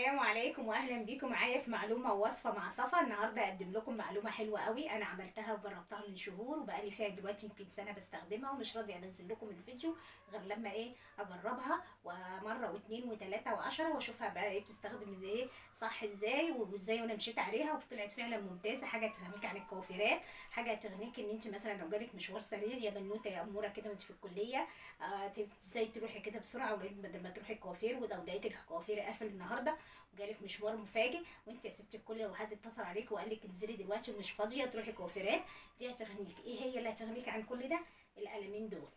السلام عليكم واهلا بيكم معايا في معلومه ووصفه مع صفا. النهارده اقدم لكم معلومه حلوه قوي، انا عملتها وجربتها من شهور وبقالي فيها دلوقتي يمكن سنه بستخدمها ومش راضيه انزل لكم الفيديو غير لما اجربها ومره واثنين وثلاثه وعشرة واشوفها بقى بتستخدم ازاي صح ازاي وازاي، وانا مشيت عليها وطلعت فعلا ممتازه. حاجه تغنيك عن الكوافيرات، حاجه تغنيك ان انت مثلا لو جالك مشوار سريع يا بنوته يا اموره كده وانت في الكليه، ازاي تروحي كده بسرعه بدل ما تروحي الكوافير وده ولقيت الكوافير قافل النهارده وجالك مشوار مفاجئ وانت يا ست الكل وحد اتصل عليك وقال لك انزلي دلوقتي ومش فاضيه تروحي كوافيرات. دي هتغنيك ايه؟ هي اللي هتغنيك عن كل ده؟ القلمين دول.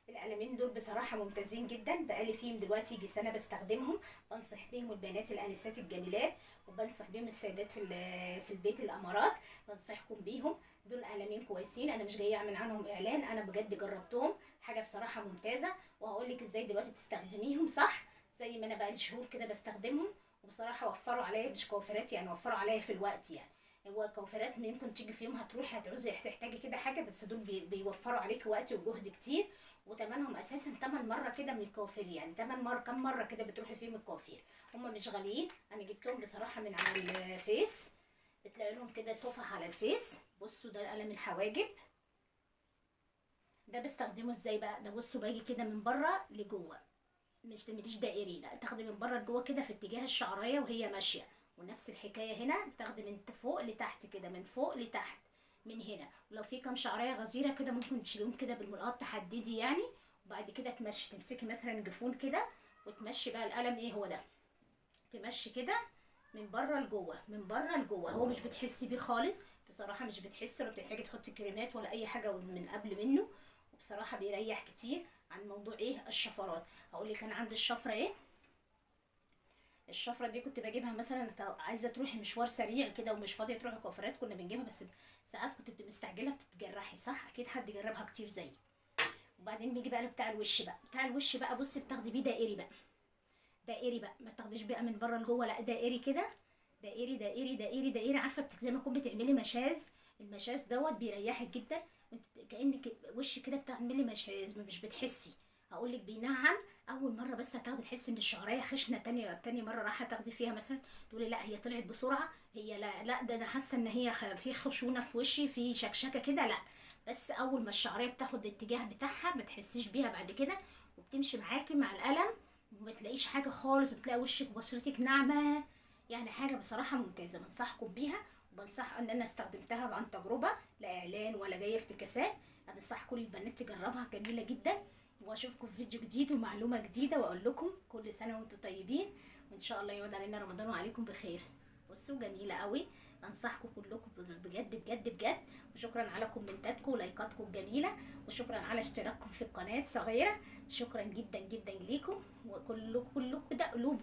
القلمين دول بصراحه ممتازين جدا، بقالي فيهم دلوقتي يجي سنه بستخدمهم. بنصح بيهم البنات الانسات الجميلات، وبنصح بيهم السيدات في البيت الامارات، بنصحكم بيهم. دول قلمين كويسين، انا مش جايه اعمل عنهم اعلان، انا بجد جربتهم، حاجه بصراحه ممتازه. وهقول لك ازاي دلوقتي تستخدميهم صح زي ما انا بقالي شهور كده بستخدمهم. وبصراحه وفروا عليا، مش كوافيرات يعني، وفروا عليا في الوقت يعني. هو كوافيرات ممكن تيجي في يوم هتروحي هتعوزي هتحتاجي كده حاجه، بس دول بيوفروا عليكي وقت وجهد كتير. وتمنهم اساسا تمن مره كده من الكوافير، يعني تمن مره كم مره كده بتروحي فيهم الكوافير. هم مش غاليين، انا جبتهم بصراحه من على الفيس، بتلاقي لهم كده صفح على الفيس. بصوا ده قلم الحواجب، ده بستخدمه ازاي بقى؟ ده بصوا باجي كده من بره لجوه، مش تعمليش دائري، لا تاخدي من بره لجوه كده في اتجاه الشعرايه وهي ماشيه. ونفس الحكايه هنا بتاخدي من فوق لتحت كده، من فوق لتحت من هنا. ولو في كام شعرايه غزيره كده ممكن تشيلهم كده بالملقاط تحددي يعني. وبعد كده تمشي، تمسكي مثلا جفون كده وتمشي بقى القلم، ايه هو ده، تمشي كده من بره لجوه من بره لجوه. هو مش بتحسي بيه خالص بصراحه، مش بتحسي ولا بتحتاجي تحطي كريمات ولا اي حاجه من قبل منه. وبصراحه بيريح كتير عن موضوع الشفرات. هقول لك انا عندي الشفره الشفره دي كنت بجيبها مثلا عايزه تروحي مشوار سريع كده ومش فاضيه تروحي كوافيرات، كنا بنجيبها، بس ساعات كنت بتبقي مستعجله بتتجرحي صح، اكيد حد جربها كتير زيي. وبعدين بيجي بقى بتاع الوش بقى، بتاع الوش بقى بصي بتاخدي بيه دائري بقى، دائري بقى، ما تاخديش بقى من بره لجوه، لا دائري كده، دائري دائري دائري دائري. عارفه زي ما تكون بتعملي مشاز، المشاز دوت بيريحك جدا، انت كانك وش كده بتعملي مشاز مش بتحسي. هقول لك بينعم. اول مره بس هتاخدي تحسي ان الشعريه خشنه، تاني مره راح تاخدي فيها مثلا تقولي لا هي طلعت بسرعه، هي لا لا ده انا حاسه ان هي في خشونه في وشي، في شكشكه كده، لا. بس اول ما الشعريه بتاخد الاتجاه بتاعها ما تحسيش بيها بعد كده، وبتمشي معاكي مع القلم وما تلاقيش حاجه خالص، وتلاقي وشك وبشرتك ناعمه. يعني حاجه بصراحه ممتازه، بنصحكم بيها. وبنصح ان انا استخدمتها عن تجربه، لا اعلان ولا جايه افتكاسات. بنصح كل البنات تجربها، جميله جدا. واشوفكم في فيديو جديد ومعلومه جديده، واقول لكم كل سنه وانتم طيبين، وان شاء الله يعود علينا رمضان وعليكم بخير. بصوا جميله قوي، انصحكم كلكم بجد بجد بجد. وشكرا على كومنتاتكم ولايكاتكم الجميله، وشكرا على اشتراككم في القناه الصغيره. شكرا جدا جدا ليكم، وكلكم كلكم ده قلوب.